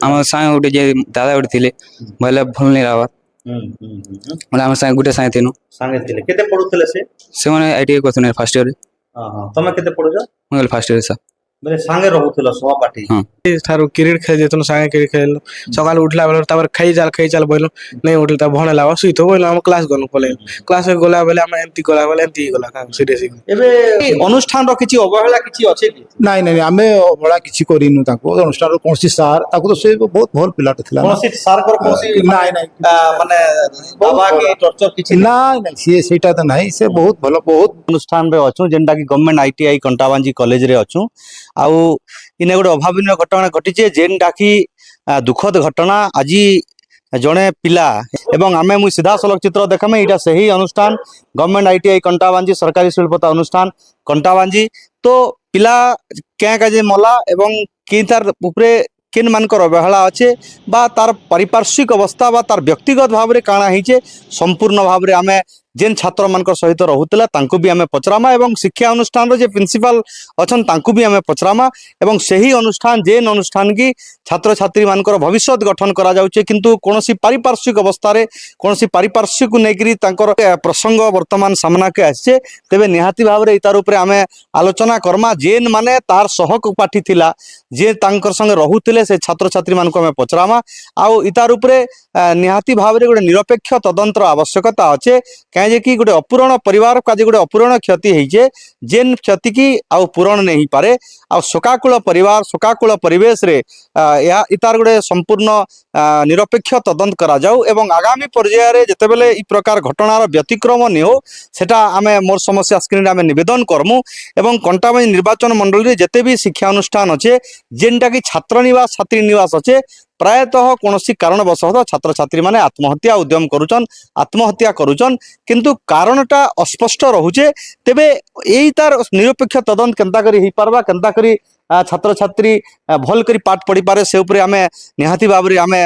আমার সাଙ୍ଗে গোটে যে দাদা গোটে ଥିଲେ বলে ଭଲ नहीं रहबार মানে আমার সাଙ୍ଗে গোটে সাଙ୍ଗେ ଥିନୁ ସାଙ୍ଗେ ଥିଲେ କେତେ ପଢୁଥିଲେ ସେ? ସେମାନେ ଆଇଟିଆଇ କରୁଥିଲେ ଫାର୍ଷ୍ଟ ଇୟର ତମେ କେତେ ପଢୁଛ? ମୁଁ କହିଲି ଫାର୍ଷ୍ଟ ଇୟର ସାର୍ ବୋଲେ ସାଙ୍ଗେ ରହୁଥିଲ ସହପାଠୀ? ହଁ ଠାରୁ କ୍ରିକେଟ ଖେଳି ଯାଇଥିଲୁ ସାଙ୍ଗେ କ୍ରିକେଟ ଖେଳିଲୁ ସକାଳୁ ଉଠିଲା ବେଳେ ତାପରେ ଖାଇ ଚାଲ ବୋଇଲୁ ନାଇଁ ଉଠିଲା ତା ଭଣ ହେଲା ଶୋଇଥ ବୋଇଲୁ ଆମ କ୍ଲାସ ଗଲୁ ପଳେଇଲୁ କ୍ଲାସ ଗଲା ବେଲେ ଆମେ ଏମିତି ଗଲା ବେଲେ ଏମିତି ହେଇଗଲା ସିରିୟସ ଏବେ ଅନୁଷ୍ଠାନର କିଛି ଅବହେଳା କିଛି ଅଛି କି? ନାଇଁ ନାଇଁ ଆମେ ଅବହେଳା କିଛି କରିନୁ ତାକୁ ଅନୁଷ୍ଠାନର କୌଣସି ସାର୍ ତାକୁ ତ ସେ ବହୁତ ଭଲ ପିଲାଟେ ଥିଲା ନା। କୌଣସି ସାରଙ୍କର କୌଣସି ନାଇଁ ନାଇଁ ମାନେ ବାବା କି ଟର୍ଚର କିଛି ନାଇଁ ନାଇଁ ସିଏ ସେଇଟା ତ ନାହିଁ ସେ ବହୁତ ଭଲ ବହୁତ ଅନୁଷ୍ଠାନରେ ଅଛୁ ଯେନ୍ଟା କି ଗଭର୍ଣ୍ଣମେଣ୍ଟ ଆଇଟିଆଇ କଣ୍ଟାବାଞ୍ଜି କଲେଜରେ ଅଛୁ ଆଉ ଇନେ ଗୋଟେ ଅଭାବନୀୟ ଘଟଣା ଘଟିଛେ ଯେନ୍ଟା କି ଦୁଃଖଦ ଘଟଣା ଆଜି ଜଣେ ପିଲା এবং আমি মুই সিধাসলখ চিত্র দেখামে এটা সেই অনুষ্ঠান গভর্নমেন্ট আইটিআই কণ্টাবাঞ্জি সরকারি শিল্পতা অনুষ্ঠান কণ্টাবাঞ্জি তো পিলা ক্যাঁ কাজে মলা এবং কি তার উপরে কেন মানকর অবহেলা আছে বা তার পারিপার্শ্বিক অবস্থা বা তার ব্যক্তিগত ভাবে কাଣା হয়েছে সম্পূর্ণ ভাবে আমি যেন ছাত্র মানকর সহিত রহুতলা তাঙ্কু বি আমি পচরামা এবং শিক্ষা অনুষ্ঠানর যে প্রিন্সিপাল অছন তাঙ্কু বি আমি পচরামা এবং সেই অনুষ্ঠান যেন অনুষ্ঠান কি ছাত্র ছাত্রী মানকর ভবিষ্যৎ গঠন করা যাচ্ছে কিন্তু কোনসি পারিপার্শ্বিক অবস্থারে কোনসি পারিপার্শ্বিক নেইকি তাঙ্কর প্রসঙ্গ বর্তমান সামনাকে আসছে তেবে নিহাতি ভাবে ইতার উপরে আমি আলোচনা করমা যেন মানে তার সহপাঠী থিলা যে তাঙ্কর সঙ্গে রহুতলে সে ছাত্র ছাত্রী মানকু আমি পচরামা আউ ইতার উপরে নিহাতি ভাবে গোটে নিরপেক্ষ তদন্তর আবশ্যকতা আছে কাজে কি গোটে অপূরণ পরিবার কাজে গোটে অপূরণ ক্ষতি হয়েছে যেন ক্ষতি কি আউ পূরণ নেই পারে আউ শোকাকুল পরিবার শোকাকুল পরিবেশরে ইতার গোটে সম্পূর্ণ নিরপেক্ষ তদন্ত করা যাও এবং আগামী পর্যায়ে যেতেবেলে এই প্রকার ঘটনার ব্যতিক্রম নিও সেটা আমি মোর সমস্যা স্ক্রিনে আমি নিবেদন করমু এবং কণ্টাবাঞ্জি নির্বাচন মন্ডলী যেতে বি শিক্ষা অনুষ্ঠান আছে যেনটা কি ছাত্র নিবাস ছাত্রী নিবাস আছে প্রায়তঃ কোনসি কারণবশত ছাত্র ছাত্রী মানে আত্মহত্যা উদ্যম করুছন আত্মহত্যা করুছন কিন্তু কারণটা অস্পষ্ট রহুছে তেবে এই তার নিরপেক্ষ তদন্ত কেনতা করি হই পারবা কেনতা করি ছাত্র ছাত্রী ভাল করে পাঠ পড়ি পারে সে উপরে আমি নিহাতি ভাবে আমি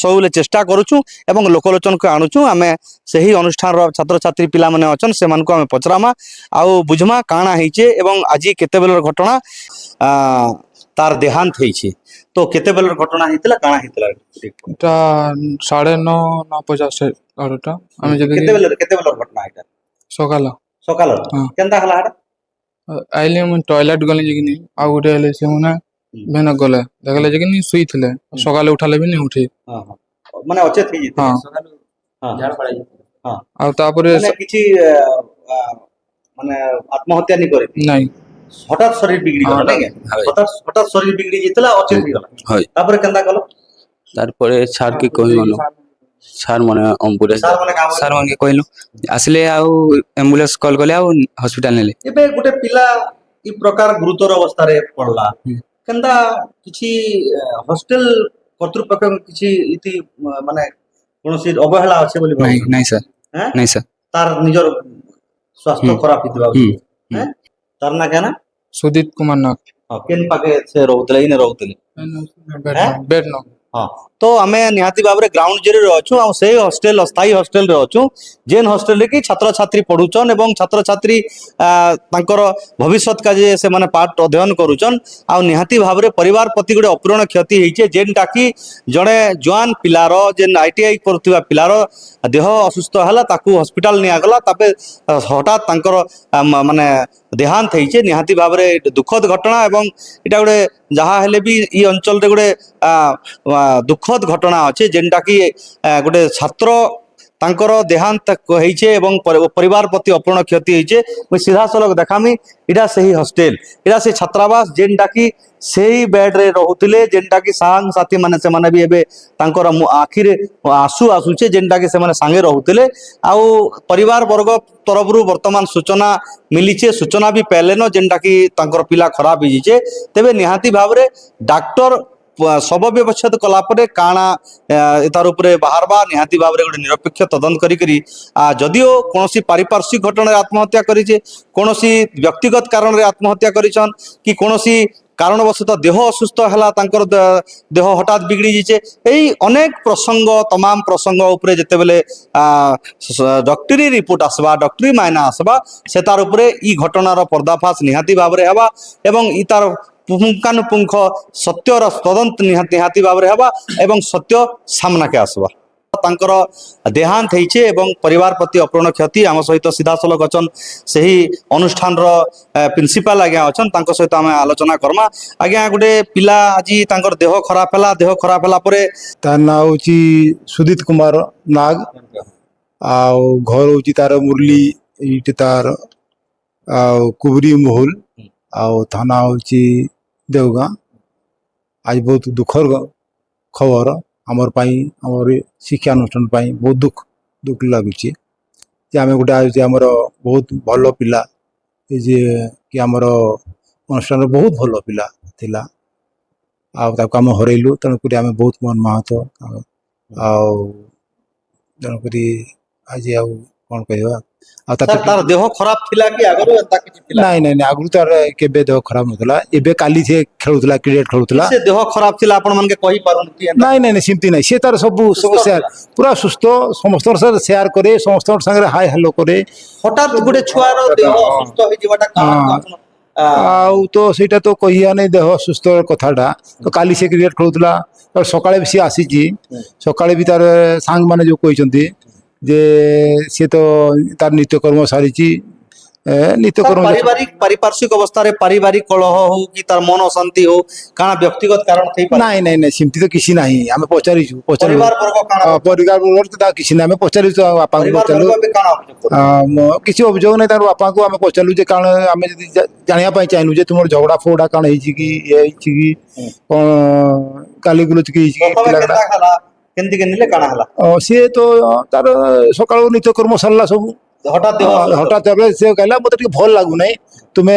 সবুলে চেষ্টা করুছু এবং লোকলোচনকে আনুছু আমি সেই অনুষ্ঠানর ছাত্র ছাত্রী পিলা মানে অছন সেমানকু আমি পচরামা আউ বুঝমা কাଣା হইছে এবং আজি কেতেবেলর ঘটনা তার দেহান্ত হয়েছে তো কেতেবেলর ঘটনা হইতলা কাଣା হইতলা এটা 9:30 আড়টা আমি যদি কেতেবেলর ঘটনা এটা সকাল সকাল কেনতা হলা এটা আইলে ମୁଁ ଟଏଲେଟ ଗଲି ଯିକିନି ଆଉ ଗୋଟେ ହେଲେ ସେମାନେ ଭେନ ଗଲେ ଦେଖିଲେ ଯିକିନି ଶୋଇଥିଲେ ସକାଳେ ଉଠାଲେ ବି ନି ଉଠି ମାନେ ଅଚେତ ହେଇଯାଇଥିଲେ ହଁ ସକାଳୁ ଝାଡ ପଳାଇ ଆଉ ତାପରେ ମାନେ କିଛି ମାନେ ଆତ୍ମହତ୍ୟା ନି করে ନାଇଁ হঠাৎ শরীর বিগড়ি গলা নাই হঠাৎ শরীর বিগড়ি যেতলা অচেত হই গলা তারপরে কেনতা গলো তারপরে স্যার কি কহিমনো ସାର୍ ମାନେ ଆମ୍ବୁଲାନ୍ସ ସାର୍ ମାନେ କହିଲୁ ଆସିଲେ ଆଉ ଆମ୍ବୁଲାନ୍ସ କଲ୍ କଲେ ଆଉ ହସ୍ପିଟାଲ ନେଲେ ଏବେ ଗୋଟେ ପିଲା ଇ ପ୍ରକାର ଗୁରୁତର ଅବସ୍ଥାରେ ପଡଲା କେନ୍ତା କିଛି ହଷ୍ଟେଲ କର୍ତ୍ତୃପକ୍ଷ କିଛି ଇତି ମାନେ କୌଣସି ଅବହେଳା ଅଛି ବୋଲି ନାଇଁ ନାଇଁ ସାର୍ ନାଇଁ ସାର୍ ତାର ନିଜର ସ୍ୱାସ୍ଥ୍ୟ ଖରାପ ହେଇଥିବା ତାର ନା କେନା ସୁଦିତ କୁମାର ନାଗ କେନ୍ ପାଖେ ସେ ରହୁଥିଲେ ଇନେ ରହୁଥିଲେ ବେଡ ନ हाँ तो आम निहाती भाव में ग्राउंड जीरो रे अच्छु आ से हॉस्टल अस्थायी हॉस्टल रे अच्छु जेन हॉस्टल रे कि छात्र छात्री पढ़ुचन एवं छात्र छात्री तांकर भविष्यत का जे से माने पाठ अध्ययन करूचन आ निहाती भाव में परिवार प्रति गोटे अपूरण क्षति होइछे जेनटा कि जड़े जवान पिलार जेन आईटीआई करुवा पिलार देह असुस्थ है ताकू हॉस्पिटल नियागला तापे हठात तांकर माने देहांत होइछे निहाती भाव में दुखद घटना एवं इटा गोटे जहाँ हेले भी ई अंचल रे गोटे दुखद घटना अच्छे जेनटा कि गोटे छात्र तांकर देहांत होइछे एवं परिवार प्रति अपूर्ण क्षति होइछे मुई सीधा सलख देखामी इटा सही हॉस्टेल इटा से छात्रावास जेनटा कि सही बेड रे रहुतिले जेनटा कि सांग साथी माने से माने भी एबे तांकर आखिरे आसु आसुचे जेनटा कि से माने सांगे रहुतिले आउ परिवार वर्ग तरफरु वर्तमान सूचना मिलीचे सूचना भी पहलेन जेनटा कि तांकर पिला खराब होइछे तेबे निहाती भाव रे डॉक्टर शव व्यवच्छेद कलापर काଣା तार उपरे बाहरबा निहाती भाव में गोटे निरपेक्ष तदंत करी जदिओ कौन पारिपार्श्विक घटना आत्महत्या करिछे कौन व्यक्तिगत कारण रे आत्महत्या करिछन कि कौन कारणवशतः देह असुस्थ है तांकर देह हठात बिगड़ी जाइए यही अनेक प्रसंग तमाम प्रसंग उपरे जेतेबेले डॉक्टरी रिपोर्ट आसबा डॉक्टरी मायना आसबा से तार उपरे ई घटनार पर्दाफाश निहाती भाव में हेबा एवं ई तार ପୁଙ୍ଖାନୁପୁଙ୍ଖ ସତ୍ୟର ତଦନ୍ତ ନିହାତି ଭାବରେ ହେବା ଏବଂ ସତ୍ୟ ସାମ୍ନାକେ ଆସିବା। ତାଙ୍କର ଦେହାନ୍ତ ହେଇଛେ ଏବଂ ପରିବାର ପ୍ରତି ଅପୂରଣ କ୍ଷତି। ଆମ ସହିତ ସିଧାସଳଖ ଅଛନ୍ ସେହି ଅନୁଷ୍ଠାନର ପ୍ରିନ୍ସିପାଲ ଆଜ୍ଞା ଅଛନ୍, ତାଙ୍କ ସହିତ ଆମେ ଆଲୋଚନା କର୍ମା। ଆଜ୍ଞା ଗୋଟେ ପିଲା ଆଜି ତାଙ୍କର ଦେହ ଖରାପ ହେଲା, ଦେହ ଖରାପ ହେଲା ପରେ ତାର ନାଁ ହଉଛି ସୁଦିତ କୁମାର ନାଗ, ଆଉ ଘର ହଉଛି ତାର ମୁରଲି ଏଇଠି ତାର, ଆଉ କୁବରୀ ମହୁଲ, ଆଉ ଥାନା ହଉଛି ଦେଓଗାଁ। ଆଜି ବହୁତ ଦୁଃଖର ଖବର ଆମର ପାଇଁ, ଆମର ଶିକ୍ଷାନୁଷ୍ଠାନ ପାଇଁ ବହୁତ ଦୁଃଖ ଲାଗୁଛି ଯେ ଆମେ ଗୋଟେ ଆଜି ଆମର ବହୁତ ଭଲ ପିଲା, ଏ ଯେ କି ଆମର ଅନୁଷ୍ଠାନର ବହୁତ ଭଲ ପିଲା ଥିଲା, ଆଉ ତାକୁ ଆମେ ହରେଇଲୁ। ତେଣୁକରି ଆମେ ବହୁତ ମର୍ମାହତ, ଆଉ ତେଣୁକରି ଆଜି ଆଉ କ'ଣ କହିବା। ଆଉ ତାର ଦେହ ଖରାପ ଥିଲା କି ଆଗରୁ ଏନ୍ତା କିଛି ଥିଲା? ନାଇଁ ନାଇଁ ନାଇଁ, ଆଗରୁ ତାର କେବେ ଦେହ ଖରାପ ନଥିଲା। ଏବେ କାଲି ସେ ଖେଳୁଥିଲା, କ୍ରିକେଟ ଖେଳୁଥିଲା। ସେ ଦେହ ଖରାପ ଥିଲା ଆପଣ ମାନେ କହିପାରୁନ୍ତି? ନାଇଁ ନାଇଁ ନାଇଁ, ସେମିତି ନାଇଁ। ସେ ତାର ସବୁ ସେୟାର, ପୁରା ସୁସ୍ଥ, ସମସ୍ତଙ୍କ ସାଙ୍ଗରେ ସେୟାର କରେ, ସମସ୍ତଙ୍କ ସାଙ୍ଗରେ ହାଇ ହ୍ୟାଲୋ କରେ। ହଠାତ୍ ଗୋଟେ ଛୁଆର ଦେହ ଅସୁସ୍ଥ ହେଇଯିବାଟା କାହାକୁ ଆପଣ ଆଉ ତ ସେଇଟା ତ କହିବା ନାଇଁ ଦେହ ଅସୁସ୍ଥ କଥାଟା। ତ କାଲି ସେ କ୍ରିକେଟ ଖେଳୁଥିଲା, ସକାଳେ ବି ସିଏ ଆସିଛି। ସକାଳେ ବି ତାର ସାଙ୍ଗମାନେ ଯୋଉ କହିଛନ୍ତି ଯେ ସିଏ ତ ତାର ନିତ୍ୟକର୍ମ ସାରିଛି, ନିତ୍ୟକର୍ମ ପାରିପାର୍ଶ୍ୱିକ ଅବସ୍ଥାରେ ପାରିବାରିକ କଳହ ହଉ କି ତାର ମନ ଅଶାନ୍ତି ହଉ କାଣା ବ୍ୟକ୍ତିଗତ କାରଣ ଥାଇପାରେ? ନାଇଁ ନାଇଁ ନାଇଁ, ସେମିତି ତ କିଛି ନାହିଁ। ଆମେ ପଚାରିଛୁ ପରିବାର ବର୍ଗ କାଣା ପରିବାର ବର୍ଗ ତ ତା କିଛି ନାହିଁ। ଆମେ ପଚାରିଛୁ ବାପାଙ୍କୁ, ପରିବାର ପଚାରିଲୁ ବର୍ଗ ଏବେ କାଣା ଅଭିଯୋଗ କରୁଛନ୍ତି? କିଛି ଅଭିଯୋଗ ନାହିଁ। ତାର ବାପାଙ୍କୁ ଆମେ ପଚାରିଲୁ ଯେ କାରଣ ଆମେ ଯଦି ଜାଣିବା ପାଇଁ ଚାହିଁଲୁ ଯେ ତୁମର ଝଗଡ଼ା ଫଗଡ଼ା କାରଣ ହେଇଛି କି, ଇଏ ହେଇଛି କି, କ'ଣ ଗାଲି ଗୁଲୋଚ କି ହେଇଛି କି ପ୍ରଥମେ ପିଲାଟା। କେନ୍ତା ହେଲା, କେମିତି କେନିଲେ କାଣା ହେଲା? ସିଏ ତ ତାର ସକାଳୁ ନିତ୍ୟକର୍ମ ସରିଲା ସବୁ, ହଠାତ୍ ଦେହ ଅସୁସ୍ଥ? ହଠାତ୍ ସେ କହିଲା ମୋତେ ଟିକେ ଭଲ ଲାଗୁନାହିଁ, ତୁମେ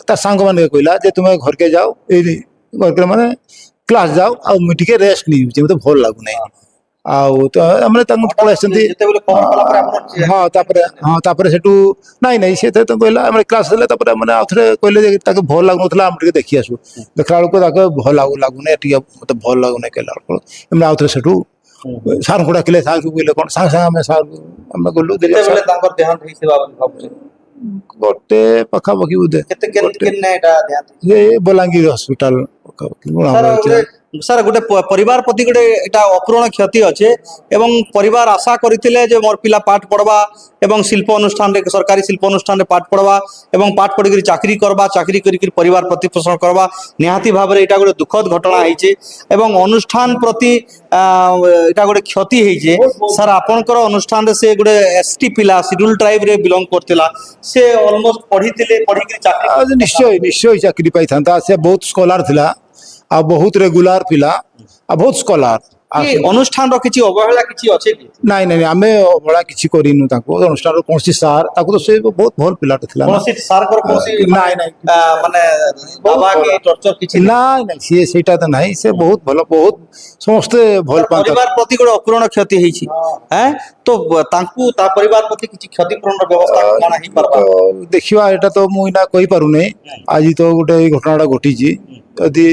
ତା ସାଙ୍ଗମାନେ କହିଲା ଯେ ତୁମେ ଘରକେ ଯାଅ, ଏଇ ଘରକେ ମାନେ କ୍ଲାସ୍ ଯାଅ, ଆଉ ମୁଁ ଟିକେ ରେଷ୍ଟ ନେଇଯାଉଛି, ମୋତେ ଭଲ ଲାଗୁନାହିଁ। ଆଉ ତ ଆମେ ତାଙ୍କୁ ପଳେଇ ଆସିଛନ୍ତି। ଯେତେବେଳେ ଖବର କଲା ପରେ ଆପଣ ତାପରେ ସେଠୁ ନାଇଁ ନାଇଁ, ସେ ତ କହିଲା ଆମେ କ୍ଲାସ୍ ଦେଲେ, ତାପରେ ମାନେ ଆଉ ଥରେ କହିଲେ ଯେ ତାକୁ ଭଲ ଲାଗୁନଥିଲା, ଆମେ ଟିକେ ଦେଖି ଆସୁ। ଦେଖିଲା ବେଳକୁ ତାକୁ ଭଲ ଲାଗୁନି, ଟିକେ ମୋତେ ଭଲ ଲାଗୁନି କହିଲା ବେଳକୁ ଏମାନେ ଆଉ ଥରେ ସେଠୁ ସାର୍ଙ୍କୁ ଡାକିଲେ। ସାର୍ଙ୍କୁ କହିଲେ କ'ଣ, ସାଙ୍ଗେ ସାଙ୍ଗେ ଆମେ ସାର୍ଙ୍କୁ ଆମେ ଗଲୁ। କେତେବେଳେ ତାଙ୍କର ଦେହାନ୍ତ ହେଇଥିବା ବୋଲି ଭାବୁଛନ୍ତି? ଗୋଟେ ପାଖାପାଖି ବୋଧେ କେତେ କେମିତି ଏଇଟା ଦେହାନ୍ତ? ଏ ବଲାଙ୍ଗୀର ହସ୍ପିଟାଲ ପାଖାପାଖି। ସାର୍ ଗୋଟେ ପରିବାର ପ୍ରତି ଗୋଟେ এটা অপূরণ ক্ষতি আছে এবং পরিবার আশা করিলে যে মোর পিলা পাঠ পড়বা এবং শিল্প অনুষ্ঠানে সরকারি শিল্প অনুষ্ঠানে পাঠ পড়বা এবং পাঠ পড়িকি চাকরি করবা, চাকরি করিকি পরিবার প্রতিপোষণ করবা। নিহাতি ভাবে এটা গোটে দুঃখদ ঘটনা হয়েছে এবং অনুষ্ঠান প্রতি এটা গোটে ক্ষতি হয়েছে। স্যার আপনার অনুষ্ঠানে সে গোটে এসটি পিলা শিড্ୟୁল ট্রাইব্রে বিলং করলা, সে অলমোস্ট পড়িলে পড়িকি চাকরি ନିଶ୍ଚୟ ନିଶ୍ଚୟ ଚାକିରି ପାଇଥାନ୍ତା। ସେ ବହୁତ ସ୍କଲାର ଥିଲା, ଆଉ ବହୁତ ରେଗୁଲାର ପିଲା, ଆଉ ବହୁତ ସ୍କଲାର। অনুষ্ঠানର କିଛି ଅବହେଳା କିଛି ଅଛି କି? ନାଇଁ ନାଇଁ, ଆମେ ଅବହେଳା କିଛି କରିନୁ ତାଙ୍କୁ। ଅନୁଷ୍ଠାନର କୌଣସି ସାର୍, ତାକୁ ତ ସେ ବହୁତ ଭଲ ପିଲାଟେ ଥିଲା। କୌଣସି ସାର୍ଙ୍କର କୌଣସି ନାଇଁ ନାଇଁ, ମାନେ ଦାବା କି ଟର୍ଚର କିଛି ନାଇଁ ନାଇଁ, ସିଏ ସେଇଟା ତ ନାହିଁ। ସେ ବହୁତ ଭଲ, ବହୁତ ସମସ୍ତେ ଭଲ ପାଆନ୍ତି। ପରିବାର ପ୍ରତି ଗୋଟେ ଅପୂରଣ କ୍ଷତି ହେଇଛି, ତ ତାଙ୍କୁ ତା ପରିବାର ପ୍ରତି କିଛି କ୍ଷତିପୂରଣର ବ୍ୟବସ୍ଥା କଣ ହେଇପାରବା? ଦେଖିବା, ଏଇଟା ତ ମୁଁ ଏଇନା କହିପାରୁନି। ଆଜି ତ ଗୋଟେ ଏଇ ଘଟଣାଟା ଘଟିଛି, ଯଦି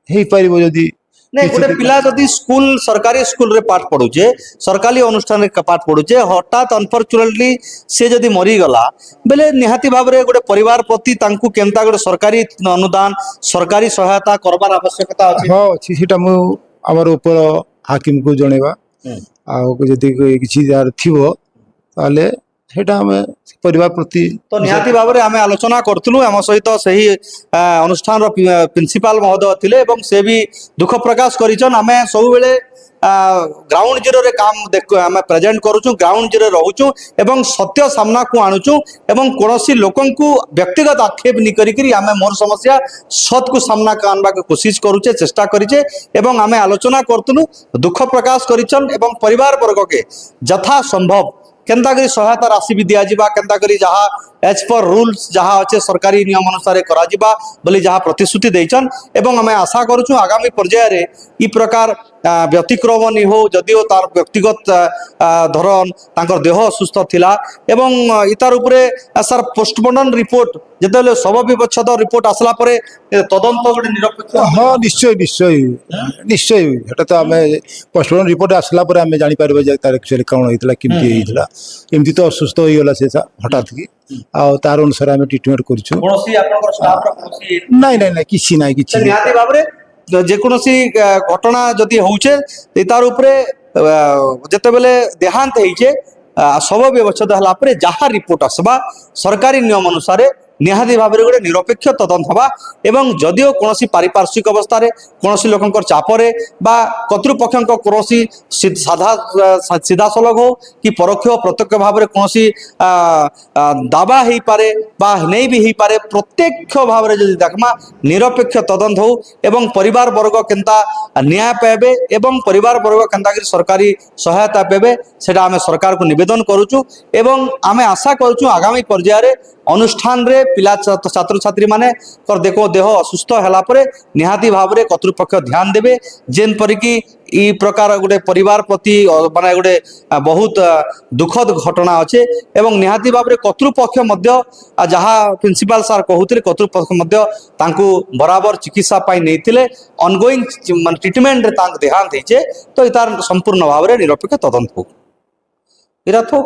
ହେଇପାରିବ, ଯଦି ନାଇଁ ଗୋଟେ ପିଲା ଯଦି ସ୍କୁଲ ସରକାରୀ ସ୍କୁଲରେ ପାଠ ପଢୁଛେ, ସରକାରୀ ଅନୁଷ୍ଠାନରେ ପାଠ ପଢୁଛେ, ହଠାତ୍ ଅନଫର୍ଚୁନେଟଲି ସେ ଯଦି ମରିଗଲା ବେଲେ ନିହାତି ଭାବରେ ଗୋଟେ ପରିବାର ପ୍ରତି ତାଙ୍କୁ କେନ୍ତା ଗୋଟେ ସରକାରୀ ଅନୁଦାନ, ସରକାରୀ ସହାୟତା କରବାର ଆବଶ୍ୟକତା ଅଛି। ହଁ ଅଛି, ସେଇଟା ମୁଁ ଆମର ଉପର ହାକିମକୁ ଜଣେଇବା। ଆଉ ଯଦି କିଛି ଯାହାର ଥିବ ତାହେଲେ ସେଇଟା ଆମେ ପରିବାର ପ୍ରତି ତ ନିହାତି ଭାବରେ ଆମେ ଆଲୋଚନା କରୁଥିଲୁ। ଆମ ସହିତ ସେହି ଅନୁଷ୍ଠାନର ପ୍ରିନ୍ସିପାଲ ମହୋଦୟ ଥିଲେ ଏବଂ ସେ ବି ଦୁଃଖ ପ୍ରକାଶ କରିଛନ୍। ଆମେ ସବୁବେଳେ ଗ୍ରାଉଣ୍ଡ ଜିରୋରେ କାମ ଆମେ ପ୍ରେଜେଣ୍ଟ କରୁଛୁ, ଗ୍ରାଉଣ୍ଡ ଜିରୋରେ ରହୁଛୁ ଏବଂ ସତ୍ୟ ସାମ୍ନାକୁ ଆଣୁଛୁ ଏବଂ କୌଣସି ଲୋକଙ୍କୁ ବ୍ୟକ୍ତିଗତ ଆକ୍ଷେପ ନି କରିକିରି ଆମେ মোর সমস্যা সৎকু সামনাকে আনবাকে কোশিশ করুছে, চেষ্টা করিছে এবং আমি আলোচনা করতুলু। দুঃখ প্রকাশ করিছন এবং পরিবার বর্গকে যথা সম্ভব কেন্তা করি সহায়তা রাশি भी दिया केन्ता करी जहाँ एज पर रूल्स जहाँ अच्छे सरकारी नियम अनुसार करा बोली जहाँ प्रतिश्रुति देचन एवं आम आशा करुँ आगामी पर्यायर इ प्रकार व्यतिक्रम नहीं हो। जदिओ तार व्यक्तिगत धरन तांकर देह असुस्थ थिला एवं इतार उपरे सर पोस्टमार्टम रिपोर्ट जिते शव विच्छेद रिपोर्ट आसला परे तदंत गोटे निरपेक्ष। हाँ निश्चय निश्चय निश्चय, सेटा तो आम पोस्टमार्टम रिपोर्ट आसला आम जापर जे तार एक्चुअली कौन होता केमती होता। एमती तो असुस्थ हो गला से हठात की ଆଉ ତାର ଅନୁସାରେ ଆମେ ଟ୍ରିଟମେଣ୍ଟ କରୁଛୁ। କୌଣସି ଆପଣଙ୍କର ଷ୍ଟାଫର କୌଣସି ନାଇଁ ନାଇଁ ନାଇଁ କିଛି ନାଇଁ କିଛି ତ ନିହାତି ଭାବରେ ଯେକୌଣସି ଘଟଣା ଯଦି ହଉଛେ ତାର ଉପରେ ଯେତେବେଳେ ଦେହାନ୍ତ ହେଇଛେ ଶବ ବ୍ୟବଚ୍ଛେଦ ହେଲା ପରେ ଯାହା ରିପୋର୍ଟ আসবা ସରକାରୀ ନିୟମ ଅନୁସାରେ ନିହାତି ଭାବରେ ଗୋଟେ ନିରପେକ୍ଷ ତଦନ୍ତ ହେବା ଏବଂ ଯଦିଓ କୌଣସି ପାରିପାର୍ଶ୍ୱିକ ଅବସ୍ଥାରେ କୌଣସି ଲୋକଙ୍କର ଚାପରେ ବା କର୍ତ୍ତୃପକ୍ଷଙ୍କ କୌଣସି ସିଧାସଳଖ ହଉ କି ପରୋକ୍ଷ ପ୍ରତ୍ୟକ୍ଷ ଭାବରେ କୌଣସି ଦାବା ହେଇପାରେ ବା ନେଇ ବି ହେଇପାରେ ପ୍ରତ୍ୟକ୍ଷ ଭାବରେ ଯଦି ଦେଖମା ନିରପେକ୍ଷ ତଦନ୍ତ ହଉ ଏବଂ ପରିବାର ବର୍ଗ କେନ୍ତା ନ୍ୟାୟ ପାଇବେ ଏବଂ ପରିବାର ବର୍ଗ କେନ୍ତାକରି ସରକାରୀ ସହାୟତା ପାଇବେ সেটা আমি সরকারকে নিবেদন করুছু এবং আমি আশা করছু আগামী পর্যায়ে অনুষ্ঠানে পিলা ছাত্রছাত্রী মানে দেহ অসুস্থ হেলা পরে নিহাতি ভাবে কর্তৃপক্ষ ধ্যান দেবে যেপরিকি এই প্রকার গোটে পরিবার প্রতি মানে গোটে বহুত দুঃখদ ঘটনা আছে এবং নিহাতি ভাবে কর্তৃপক্ষ মধ্য যাহা প্রিন্সিপাল স্যার কহুলে কর্তৃপক্ষ মধ্য তাঁকু বরাবর চিকিৎসা পাই নেইলে অনগোইং মানে ট্রিটমেন্টরে তাঁক দেহান্ত হয়েছে তো তার সম্পূর্ণ ভাবে নিরপেক্ষ তদন্ত হোক। এরা তো